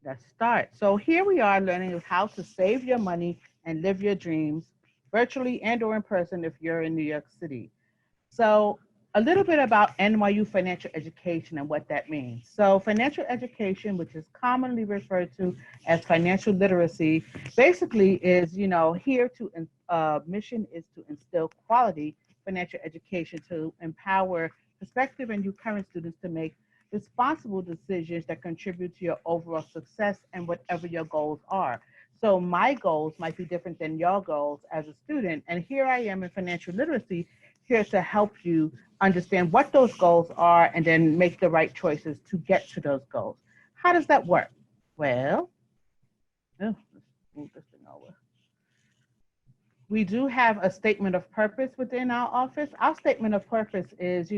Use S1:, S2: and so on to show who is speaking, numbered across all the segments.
S1: Let's start. So here we are learning how to save your money and live your dreams virtually and or in person if you're in New York City. So a little bit about NYU Financial Education and what that means. So financial education, which is commonly referred to as financial literacy, basically is, here to, mission is to instill quality financial education to empower prospective and new current students to make responsible decisions that contribute to your overall success and whatever your goals are. So my goals might be different than your goals as a student. And here I am in financial literacy, here to help you understand what those goals are and then make the right choices to get to those goals. How does that work? Well, let's move this thing over. We do have a statement of purpose within our office. Our statement of purpose is,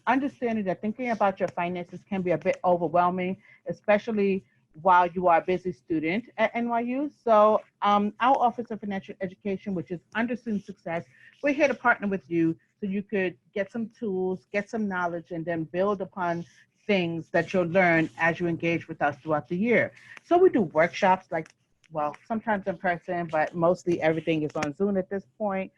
S1: understanding that thinking about your finances can be a bit overwhelming, especially while you are a busy student at NYU. So our Office of Financial Education, which is under Student Success, we're here to partner with you so you could get some tools, get some knowledge, and then build upon things that you'll learn as you engage with us throughout the year. So we do workshops like, well, sometimes in person, but mostly everything is on Zoom at this point.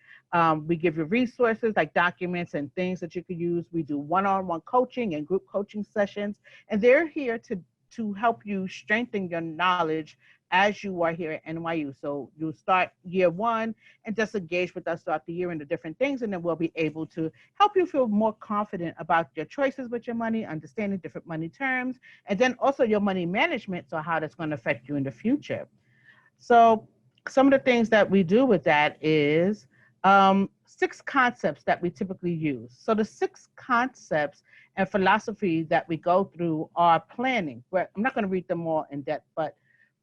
S1: We give you resources like documents and things that you could use. We do one-on-one coaching and group coaching sessions, and they're here to help you strengthen your knowledge as you are here at NYU. So you start year one and just engage with us throughout the year in the different things, and then we'll be able to help you feel more confident about your choices with your money, understanding different money terms, and then also your money management, so how that's going to affect you in the future. So some of the things that we do with that is six concepts that we typically use. So the six concepts and philosophy that we go through are planning. I'm not going to read them all in depth, but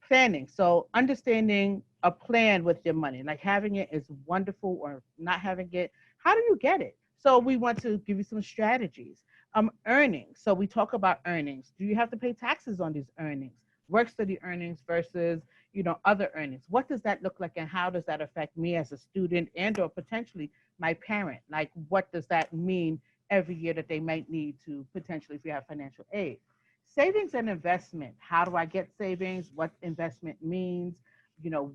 S1: planning. So understanding a plan with your money, like having it is wonderful or not having it. How do you get it? So we want to give you some strategies. Earnings. So we talk about earnings. Do you have to pay taxes on these earnings? Work study earnings versus other earnings. What does that look like and how does that affect me as a student and or potentially my parent? Like what does that mean every year that they might need to potentially if you have financial aid? Savings and investment. How do I get savings? What investment means?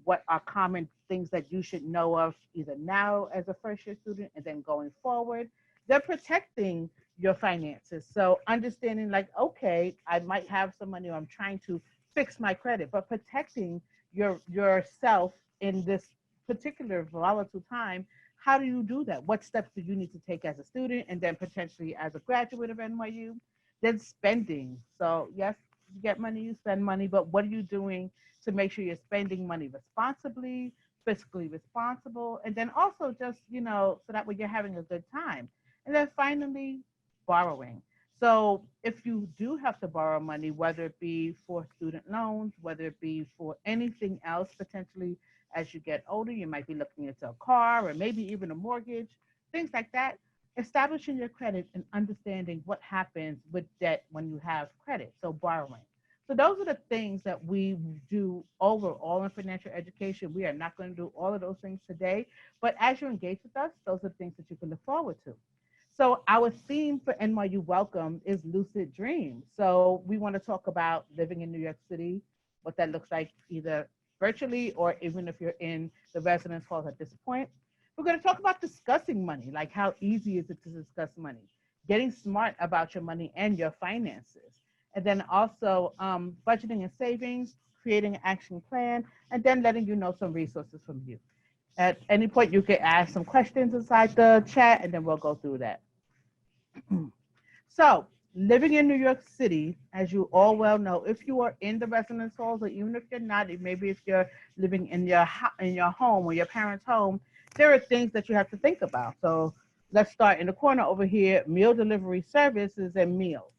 S1: What are common things that you should know of either now as a first year student and then going forward? They're protecting your finances. So understanding like, okay, I might have some money or I'm trying to fix my credit, but protecting yourself in this particular volatile time, how do you do that? What steps do you need to take as a student and then potentially as a graduate of NYU? Then spending. So yes, you get money, you spend money, but what are you doing to make sure you're spending money responsibly, fiscally responsible, and then also just, so that way you're having a good time. And then finally, borrowing. So if you do have to borrow money, whether it be for student loans, whether it be for anything else, potentially as you get older, you might be looking into a car or maybe even a mortgage, things like that. Establishing your credit and understanding what happens with debt when you have credit, so borrowing. So those are the things that we do overall in financial education. We are not going to do all of those things today, but as you engage with us, those are things that you can look forward to. So our theme for NYU Welcome is Lucid Dreams. So we want to talk about living in New York City, what that looks like either virtually or even if you're in the residence halls at this point. We're going to talk about discussing money, like how easy is it to discuss money, getting smart about your money and your finances, and then also budgeting and savings, creating an action plan, and then letting you know some resources from you. At any point, you can ask some questions inside the chat, and then we'll go through that. So, living in New York City, as you all well know, if you are in the residence halls, or even if you're not, maybe if you're living in your home or your parents' home, there are things that you have to think about. So, let's start in the corner over here: meal delivery services and meals.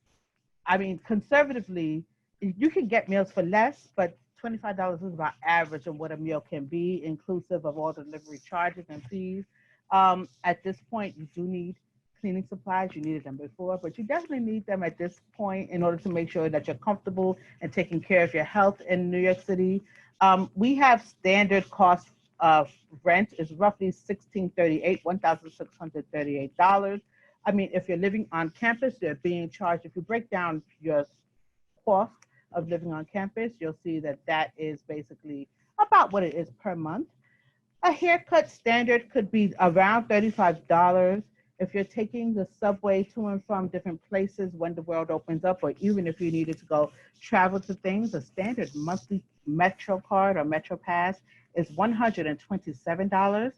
S1: I mean, conservatively, you can get meals for less, but $25 is about average of what a meal can be, inclusive of all delivery charges and fees. At this point, you do need cleaning supplies. You needed them before, but you definitely need them at this point in order to make sure that you're comfortable and taking care of your health in New York City. We have standard cost of rent is roughly $1,638, $1,638. I mean, if you're living on campus, you're being charged. If you break down your cost of living on campus, you'll see that that is basically about what it is per month. A haircut standard could be around $35 if you're taking the subway to and from different places when the world opens up, or even if you needed to go travel to things. A standard monthly Metro card or Metro Pass is $127.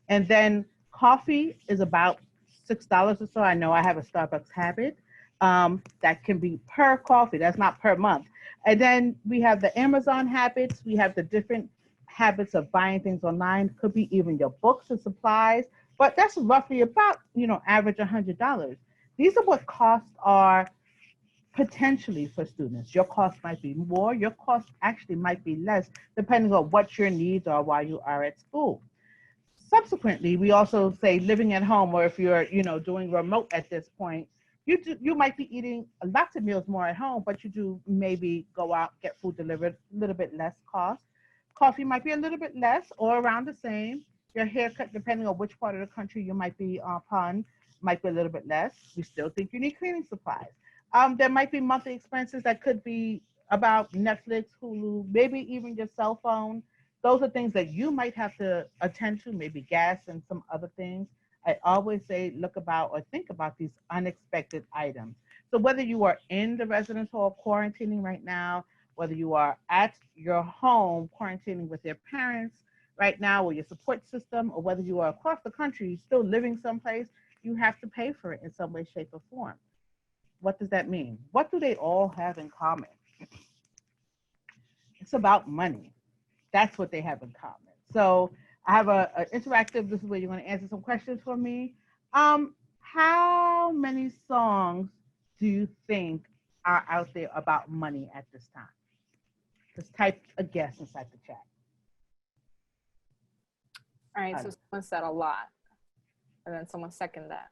S1: And then coffee is about $6 or so. I know I have a Starbucks habit. That can be per coffee, that's not per month. And then we have the Amazon habits, we have the different habits of buying things online, could be even your books and supplies, but that's roughly about, average $100. These are what costs are potentially for students. Your cost might be more, your cost actually might be less, depending on what your needs are while you are at school. Subsequently, we also say living at home, or if you're, doing remote at this point, you might be eating lots of meals more at home, but you do maybe go out, get food delivered, a little bit less cost. Coffee might be a little bit less or around the same. Your haircut, depending on which part of the country you might be upon, might be a little bit less. We still think you need cleaning supplies. There might be monthly expenses that could be about Netflix, Hulu, maybe even your cell phone. Those are things that you might have to attend to, maybe gas and some other things. I always say look about or think about these unexpected items. So whether you are in the residence hall quarantining right now, whether you are at your home quarantining with your parents right now or your support system, or whether you are across the country still living someplace, you have to pay for it in some way, shape, or form. What does that mean? What do they all have in common? It's about money. That's what they have in common. So I have a interactive, this is where you're going to answer some questions for me. How many songs do you think are out there about money at this time? Just type a guess inside the chat.
S2: All right, so someone said a lot, and then someone seconded that.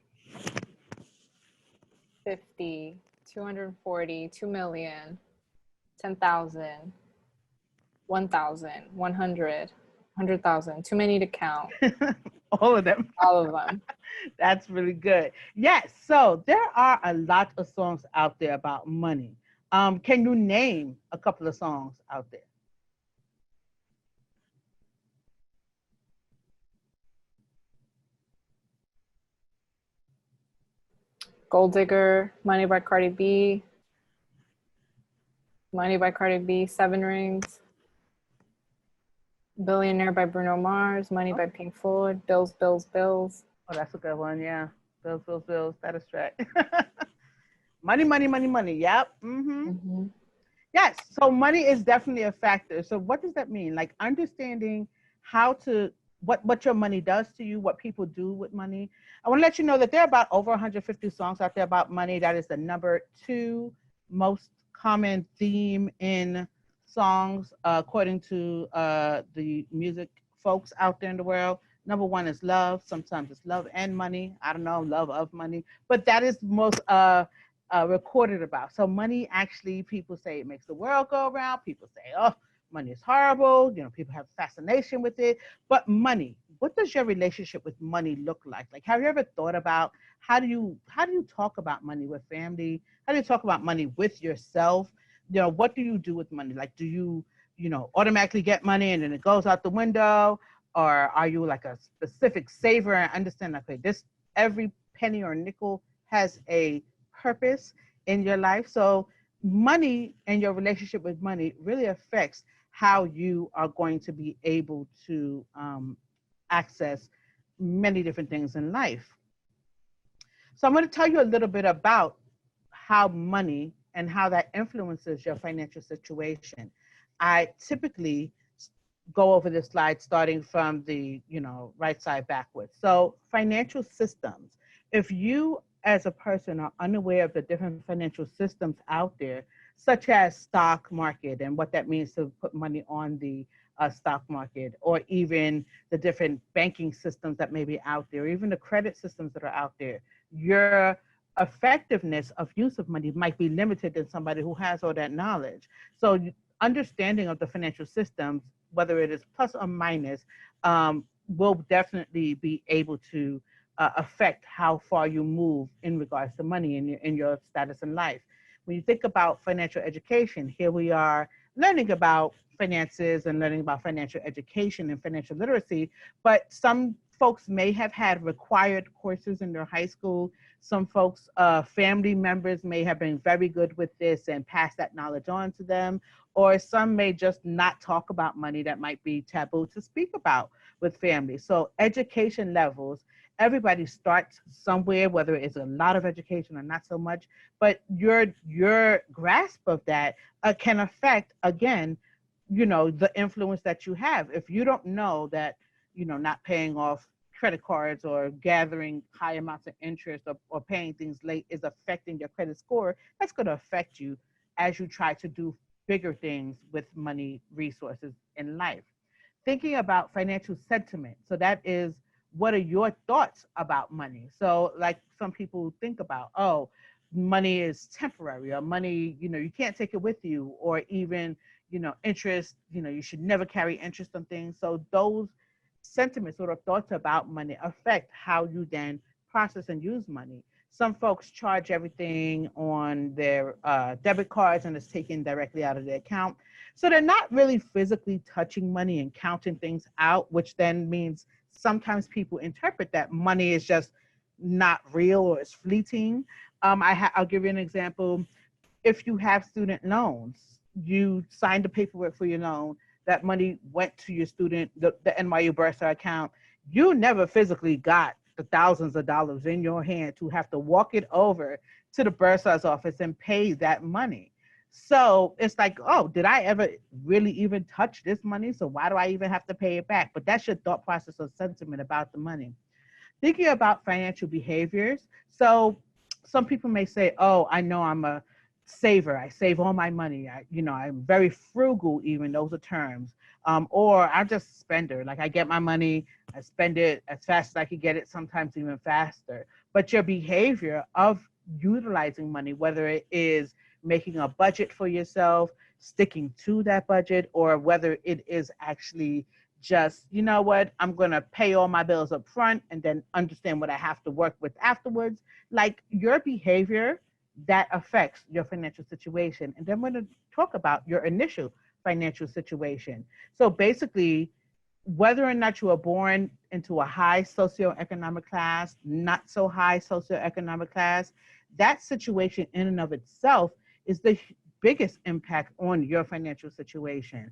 S2: 50, 240, 2 million, 10,000, 1,000, 100, 100,000. Too many to count.
S1: All of them.
S2: All of them.
S1: That's really good. Yes, so there are a lot of songs out there about money. Can you name a couple of songs out there?
S2: Gold Digger, Money by Cardi B, Money by Cardi B, Seven Rings, Billionaire by Bruno Mars, Money by Pink Floyd, Bills, Bills, Bills.
S1: Oh, that's a good one, yeah. Bills, Bills, Bills, that is right. Money, money, money, money, yep. Yes, so money is definitely a factor. So what does that mean? Like understanding how to, what your money does to you, what people do with money. I want to let you know that there are about over 150 songs out there about money. That is the number 2 most common theme in songs, according to the music folks out there in the world. Number 1 is love. Sometimes it's love and money. I don't know, love of money, but that is most recorded about. So money, actually, people say it makes the world go around. People say, oh, money is horrible. People have fascination with it. But money, what does your relationship with money look like? Like, have you ever thought about how do you talk about money with family? How do you talk about money with yourself? What do you do with money? Like, do you, automatically get money and then it goes out the window? Or are you like a specific saver and understand, okay, this every penny or nickel has a purpose in your life? So money and your relationship with money really affects how you are going to be able to access many different things in life. So I'm going to tell you a little bit about how money and how that influences your financial situation. I typically go over this slide starting from the right side backwards. So financial systems. If you as a person are unaware of the different financial systems out there, such as stock market and what that means to put money on the stock market, or even the different banking systems that may be out there, even the credit systems that are out there, your effectiveness of use of money might be limited than somebody who has all that knowledge. So understanding of the financial systems, whether it is plus or minus, will definitely be able to affect how far you move in regards to money in your status in life. when you think about financial education, here we are learning about finances and learning about financial education and financial literacy, but some folks may have had required courses in their high school. Some folks, family members may have been very good with this and pass that knowledge on to them, or some may just not talk about money that might be taboo to speak about with family. So education levels, everybody starts somewhere, whether it's a lot of education or not so much, but your grasp of that can affect, again, the influence that you have. If you don't know that, not paying off credit cards or gathering high amounts of interest, or paying things late is affecting your credit score, that's going to affect you as you try to do bigger things with money resources in life. Thinking about financial sentiment. So that is, what are your thoughts about money? So like some people think about, oh, money is temporary, or money, you can't take it with you, or even, interest, you should never carry interest on things. So those sentiments or thoughts about money affect how you then process and use money. Some folks charge everything on their debit cards and it's taken directly out of their account. So they're not really physically touching money and counting things out, which then means sometimes people interpret that money is just not real or it's fleeting. I'll give you an example. If you have student loans, you signed the paperwork for your loan, that money went to your the NYU Bursar account. You never physically got the thousands of dollars in your hand to have to walk it over to the bursar's office and pay that money. So it's like, oh, did I ever really even touch this money? So why do I even have to pay it back? But that's your thought process or sentiment about the money. Thinking about financial behaviors. So some people may say, oh, I know I'm a saver. I save all my money. I'm very frugal, even those are terms. Or I'm just a spender. Like I get my money, I spend it as fast as I can get it, sometimes even faster. But your behavior of utilizing money, whether it is making a budget for yourself, sticking to that budget, or whether it is actually just, you know what, I'm going to pay all my bills up front and then understand what I have to work with afterwards. Like your behavior, that affects your financial situation. And then we're going to talk about your initial financial situation. So basically, whether or not you are born into a high socioeconomic class, not so high socioeconomic class, that situation in and of itself is the biggest impact on your financial situation.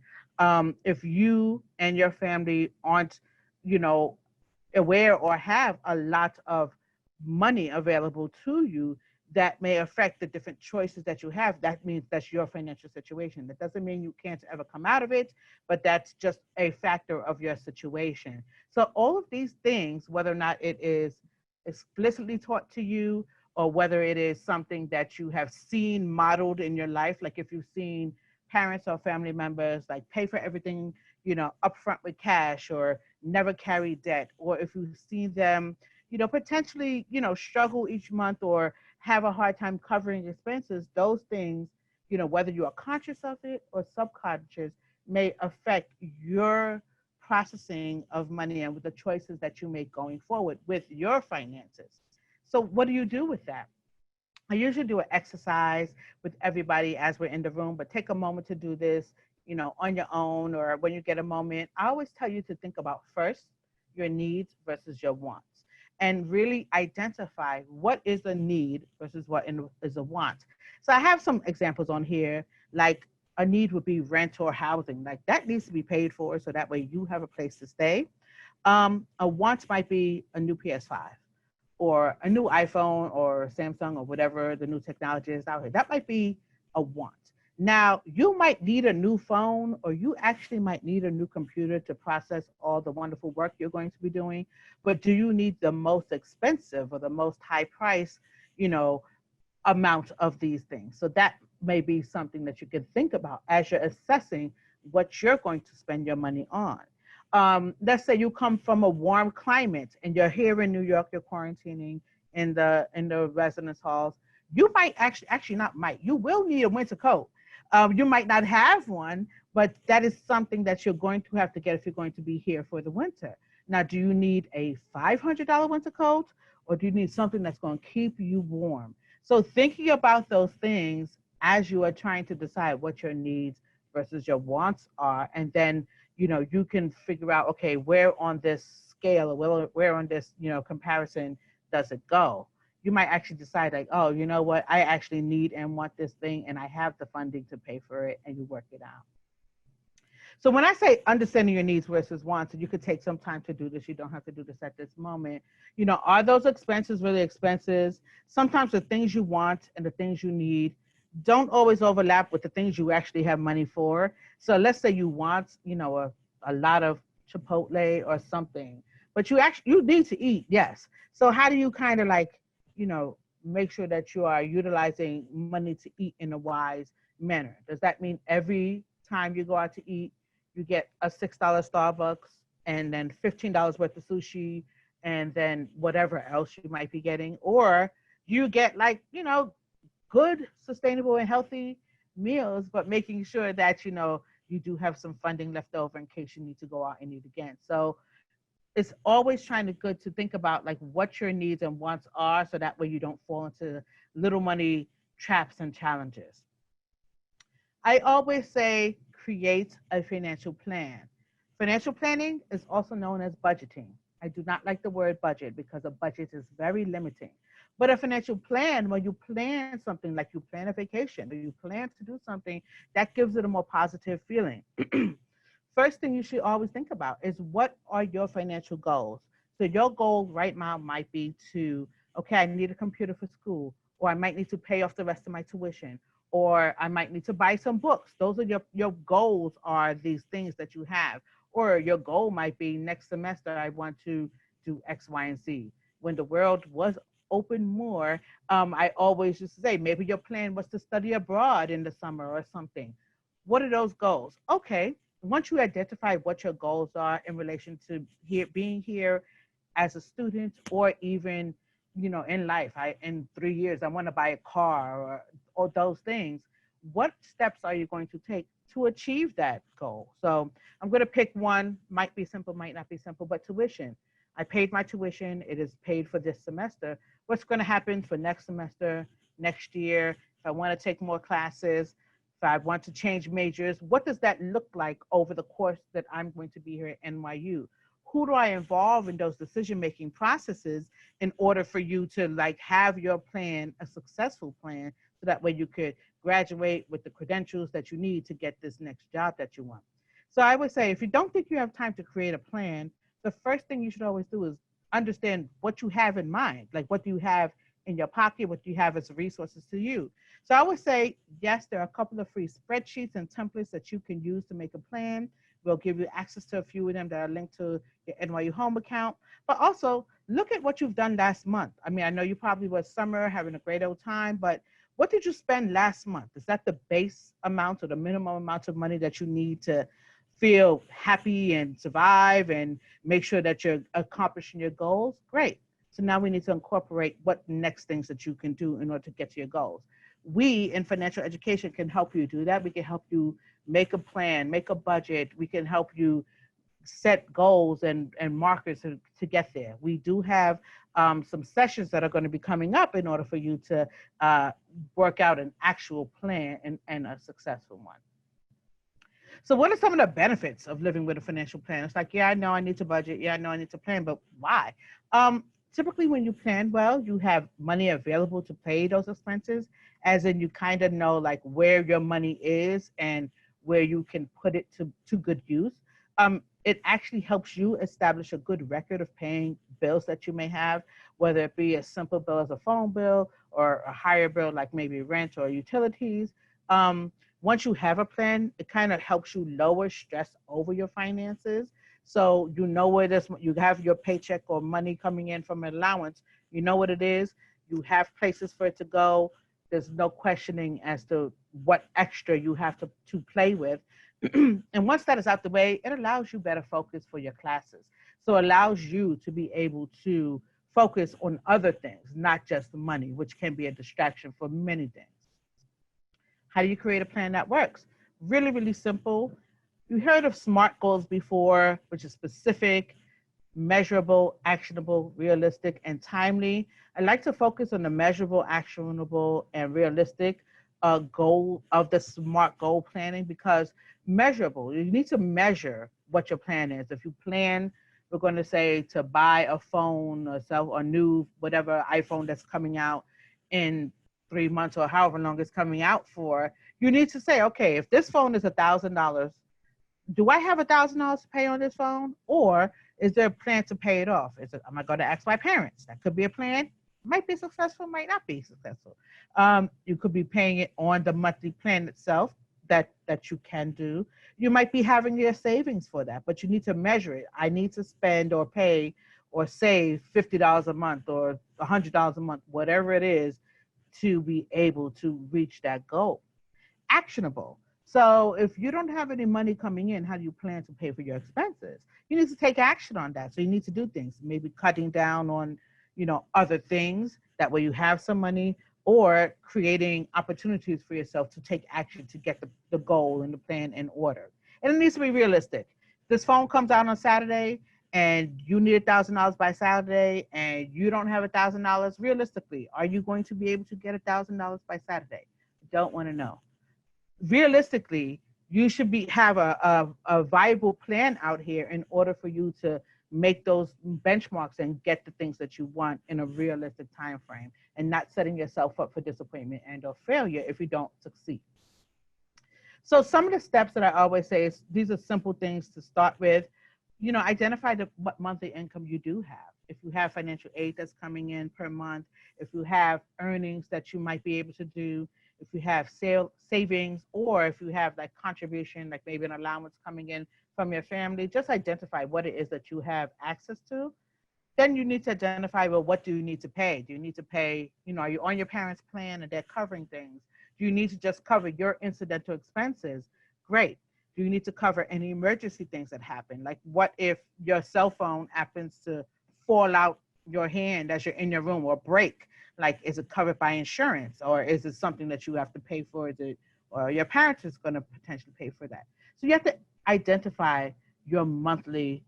S1: If you and your family aren't, you know, aware or have a lot of money available to you, that may affect the different choices that you have. That means that's your financial situation. That doesn't mean you can't ever come out of it, but that's just a factor of your situation. So all of these things, whether or not it is explicitly taught to you, or whether it is something that you have seen modeled in your life, like if you've seen parents or family members like pay for everything, upfront with cash, or never carry debt, or if you've seen them, potentially, struggle each month or have a hard time covering expenses, those things, whether you are conscious of it or subconscious, may affect your processing of money and with the choices that you make going forward with your finances. So what do you do with that? I usually do an exercise with everybody as we're in the room, but take a moment to do this, on your own or when you get a moment. I always tell you to think about first your needs versus your wants, and really identify what is a need versus what is a want. So I have some examples on here, like a need would be rent or housing, like that needs to be paid for so that way you have a place to stay. A want might be a new PS5 or a new iPhone or Samsung or whatever the new technology is out here. That might be a want. Now, you might need a new phone, or you actually might need a new computer to process all the wonderful work you're going to be doing. But do you need the most expensive or the most high price, you know, amount of these things? So that may be something that you can think about as you're assessing what you're going to spend your money on. Let's say you come from a warm climate and you're here in New York, you're quarantining in the residence halls. You might actually not might, you will need a winter coat. You might not have one, but that is something that you're going to have to get if you're going to be here for the winter. Now, do you need a $500 winter coat, or do you need something that's going to keep you warm? So thinking about those things as you are trying to decide what your needs versus your wants are. And then, you can figure out, okay, where on this scale or where on this, comparison does it go? You might actually decide like, oh, you know what? I actually need and want this thing and I have the funding to pay for it, and you work it out. So when I say understanding your needs versus wants, and you could take some time to do this, you don't have to do this at this moment. Are those expenses really expenses? Sometimes the things you want and the things you need don't always overlap with the things you actually have money for. So let's say you want, a lot of Chipotle or something, but you need to eat, yes. So how do you kind of like, you know, make sure that you are utilizing money to eat in a wise manner? Does that mean every time you go out to eat, you get a $6 Starbucks and then $15 worth of sushi and then whatever else you might be getting? Or you get like, good, sustainable, and healthy meals, but making sure that, you do have some funding left over in case you need to go out and eat again. So it's always trying to good to think about like what your needs and wants are, so that way you don't fall into little money traps and challenges. I always say create a financial plan. Financial planning is also known as budgeting. I do not like the word budget because a budget is very limiting. But a financial plan, when you plan something like you plan a vacation or you plan to do something, that gives it a more positive feeling. First thing you should always think about is what are your financial goals? So your goal right now might be to, okay, I need a computer for school, or I might need to pay off the rest of my tuition, or I might need to buy some books. Those are your goals, are these things that you have. Or your goal might be next semester, I want to do X, Y, and Z. When the world was open more, I always used to say, maybe your plan was to study abroad in the summer or something. What are those goals? Okay, once you identify what your goals are in relation to being here as a student, or even in life, in 3 years I want to buy a car, or those things, what steps are you going to take to achieve that goal? So I'm going to pick one, might be simple, might not be simple, but tuition. I paid my tuition, it is paid for this semester. What's going to happen for next semester, next year? If I want to take more classes, if I want to change majors, what does that look like over the course that I'm going to be here at NYU? Who do I involve in those decision-making processes in order for you to like have your plan a successful plan, so that way you could graduate with the credentials that you need to get this next job that you want? So I would say, if you don't think you have time to create a plan, the first thing you should always do is understand what you have in mind. Like, what do you have in your pocket? What do you have as resources to you? So I would say, yes, there are a couple of free spreadsheets and templates that you can use to make a plan. We'll give you access to a few of them that are linked to your NYU home account. But also look at what you've done last month. I mean, I know you probably was summer having a great old time, but what did you spend last month? Is that the base amount or the minimum amount of money that you need to feel happy and survive and make sure that you're accomplishing your goals? Great. So now we need to incorporate what next things that you can do in order to get to your goals. We in financial education can help you do that. We can help you make a plan, make a budget. We can help you set goals and markers to get there. We do have some sessions that are going to be coming up in order for you to work out an actual plan and a successful one. So what are some of the benefits of living with a financial plan? It's like, yeah, I know I need to budget. Yeah, I know I need to plan, but why? Typically, when you plan well, you have money available to pay those expenses, as in you kind of know like where your money is and where you can put it to good use. It actually helps you establish a good record of paying bills that you may have, whether it be a simple bill as a phone bill or a higher bill like maybe rent or utilities. Once you have a plan, it kind of helps you lower stress over your finances. So you know where this, you have your paycheck or money coming in from an allowance, you know what it is, you have places for it to go. There's no questioning as to what extra you have to play with. And once that is out the way, it allows you better focus for your classes. So it allows you to be able to focus on other things, not just money, which can be a distraction for many things. How do you create a plan that works? Really, really simple. You heard of SMART goals before, which is specific, measurable, actionable, realistic, and timely. I like to focus on the measurable, actionable, and realistic. a goal of the SMART goal planning, because measurable, you need to measure what your plan is. If you plan, we're going to say, to buy a phone or sell a new whatever iPhone that's coming out in 3 months or however long it's coming out for, you need to say, okay, if this phone is $1,000, do I have $1,000 to pay on this phone, or is there a plan to pay it off? Am I going to ask my parents? That could be a plan. Might be successful, might not be successful. You could be paying it on the monthly plan itself. That you can do. You might be having your savings for that, but you need to measure it. I need to spend or pay or save $50 a month or $100 a month, whatever it is, to be able to reach that goal. Actionable. So if you don't have any money coming in, how do you plan to pay for your expenses? You need to take action on that. So you need to do things, maybe cutting down on, other things. That way you have some money, or creating opportunities for yourself to take action to get the goal and the plan in order. And it needs to be realistic. This phone comes out on Saturday and you need $1,000 by Saturday and you don't have $1,000. Realistically, are you going to be able to get $1,000 by Saturday? I don't want to know. Realistically, you should have a viable plan out here in order for you to make those benchmarks and get the things that you want in a realistic time frame, and not setting yourself up for disappointment and or failure if you don't succeed. So some of the steps that I always say is, these are simple things to start with. Identify what monthly income you do have. If you have financial aid that's coming in per month, if you have earnings that you might be able to do, if you have savings, or if you have like contribution, like maybe an allowance coming in from your family, just identify what it is that you have access to. Then you need to identify, well, what do you need to pay? Do you need to pay, are you on your parents' plan and they're covering things? Do you need to just cover your incidental expenses? Great. Do you need to cover any emergency things that happen? Like, what if your cell phone happens to fall out your hand as you're in your room or break? Like, is it covered by insurance, or is it something that you have to pay for? Or your parents is going to potentially pay for that? So you have to identify your monthly,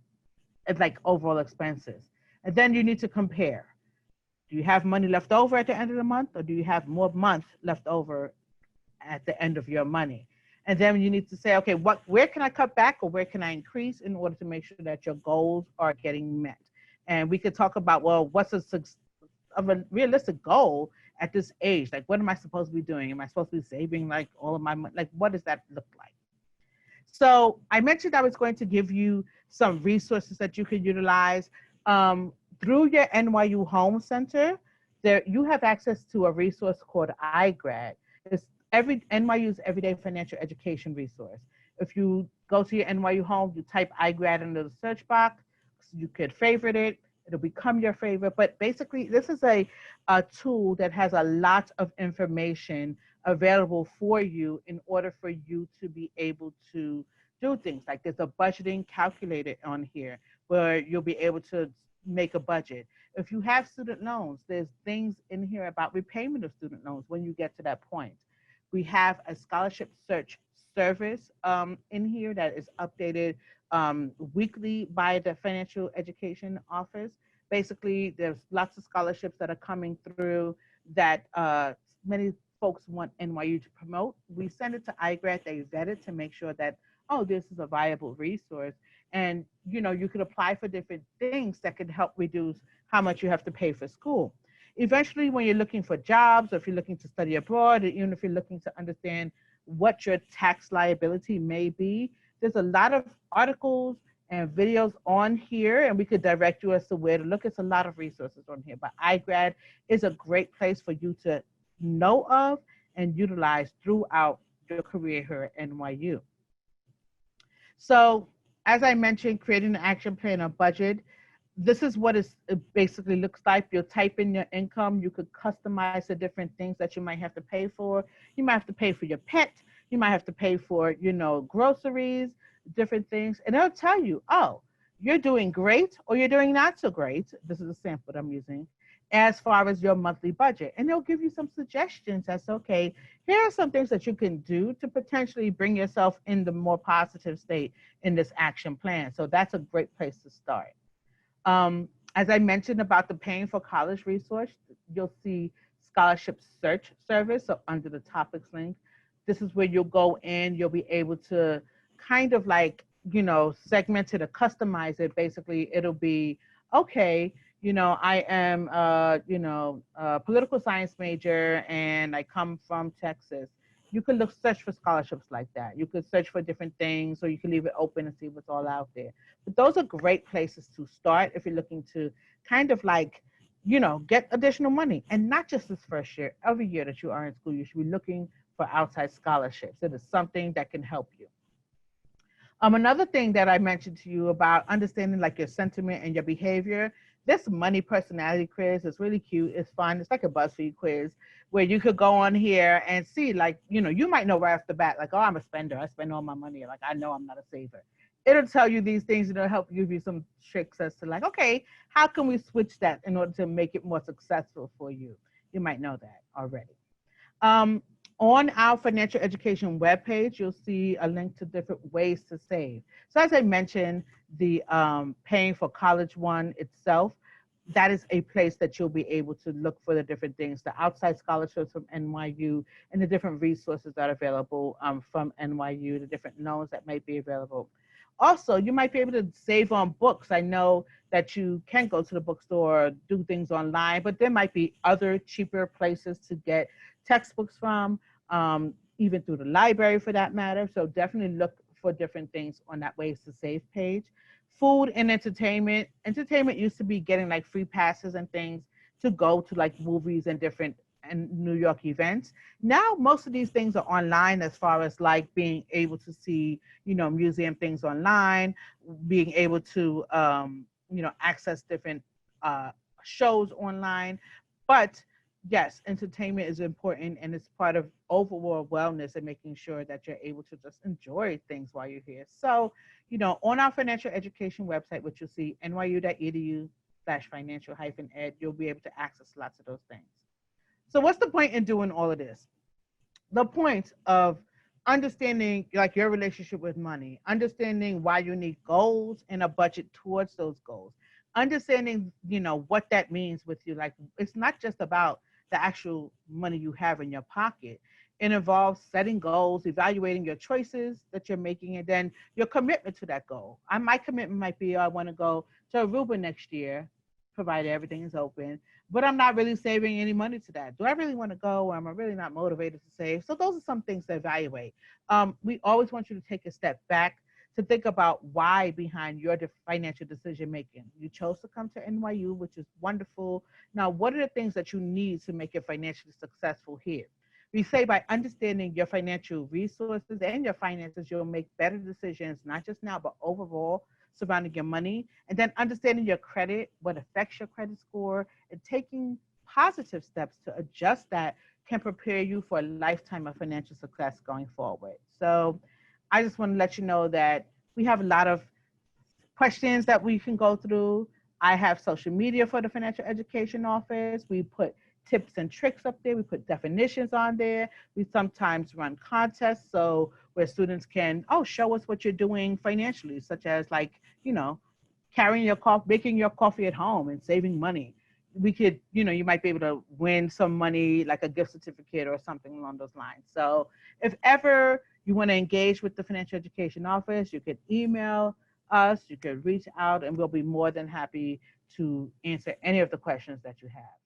S1: like, overall expenses. And then you need to compare. Do you have money left over at the end of the month, or do you have more month left over at the end of your money? And then you need to say, okay, where can I cut back, or where can I increase in order to make sure that your goals are getting met? And we could talk about, well, what's a realistic goal at this age? Like, what am I supposed to be doing? Am I supposed to be saving like all of my money? Like, what does that look like? So I mentioned I was going to give you some resources that you could utilize. Through your NYU Home Center, there you have access to a resource called iGrad. It's NYU's Everyday Financial Education resource. If you go to your NYU Home, you type iGrad into the search box. You could favorite it. It'll become your favorite. But basically, this is a tool that has a lot of information available for you in order for you to be able to do things. Like, there's a budgeting calculator on here where you'll be able to make a budget. If you have student loans, there's things in here about repayment of student loans when you get to that point. We have a scholarship search service in here that is updated weekly by the Financial Education Office. Basically, there's lots of scholarships that are coming through that many folks want NYU to promote. We send it to iGrad, they vet it to make sure that, oh, this is a viable resource. And, you could apply for different things that could help reduce how much you have to pay for school. Eventually, when you're looking for jobs, or if you're looking to study abroad, or even if you're looking to understand what your tax liability may be, there's a lot of articles and videos on here, and we could direct you as to where to look. It's a lot of resources on here, but iGrad is a great place for you to know of and utilize throughout your career here at NYU. So, as I mentioned, creating an action plan or budget. This is what it basically looks like. You'll type in your income. You could customize the different things that you might have to pay for. You might have to pay for your pet. You might have to pay for, groceries, different things. And it'll tell you, oh, you're doing great or you're doing not so great. This is a sample that I'm using as far as your monthly budget. And they'll give you some suggestions that's, okay, here are some things that you can do to potentially bring yourself in the more positive state in this action plan. So that's a great place to start. As I mentioned about the paying for college resource, you'll see scholarship search service. So under the topics link, this is where you'll go in, you'll be able to kind of like, segment it or customize it. Basically, it'll be, okay, I am, a political science major and I come from Texas. You could search for scholarships like that. You could search for different things, or you can leave it open and see what's all out there. But those are great places to start if you're looking to kind of like, get additional money. And not just this first year, every year that you are in school, you should be looking for outside scholarships. It is something that can help you. Another thing that I mentioned to you about understanding like your sentiment and your behavior, this money personality quiz is really cute. It's fun. It's like a BuzzFeed quiz where you could go on here and see, like, you might know right off the bat, like, oh, I'm a spender. I spend all my money. Like, I know I'm not a saver. It'll tell you these things and it'll help give you some tricks as to like, okay, how can we switch that in order to make it more successful for you? You might know that already. Um, on our financial education webpage, you'll see a link to different ways to save. So as I mentioned, the paying for college one itself, that is a place that you'll be able to look for the different things, the outside scholarships from NYU and the different resources that are available from NYU, the different loans that might be available. Also, you might be able to save on books. I know that you can go to the bookstore, do things online, but there might be other cheaper places to get textbooks from, even through the library for that matter. So definitely look for different things on that Ways to Save page. Food and entertainment. Entertainment used to be getting like free passes and things to go to like movies and different and New York events. Now most of these things are online, as far as like being able to see, museum things online, being able to access different uh, shows online. But yes, entertainment is important and it's part of overall wellness and making sure that you're able to just enjoy things while you're here. So, on our financial education website, which you'll see nyu.edu/financial-ed, you'll be able to access lots of those things. So what's the point in doing all of this? The point of understanding like your relationship with money, understanding why you need goals and a budget towards those goals, understanding, what that means with you. Like, it's not just about the actual money you have in your pocket. It involves setting goals, evaluating your choices that you're making, and then your commitment to that goal. My commitment might be, I want to go to Aruba next year, provided everything is open, but I'm not really saving any money to that. Do I really want to go, or am I really not motivated to save? So those are some things to evaluate. We always want you to take a step back to think about why behind your financial decision making. You chose to come to NYU, which is wonderful. Now, what are the things that you need to make it financially successful here? We say by understanding your financial resources and your finances, you'll make better decisions, not just now, but overall surrounding your money. And then understanding your credit, what affects your credit score, and taking positive steps to adjust that can prepare you for a lifetime of financial success going forward. So I just want to let you know that we have a lot of questions that we can go through. I have social media for the Financial Education Office. We put tips and tricks up there. We put definitions on there. We sometimes run contests so where students can, show us what you're doing financially, such as like, carrying your coffee, making your coffee at home and saving money. We could, you might be able to win some money, like a gift certificate or something along those lines. So if ever you want to engage with the Financial Education Office, you could email us, you could reach out, and we'll be more than happy to answer any of the questions that you have.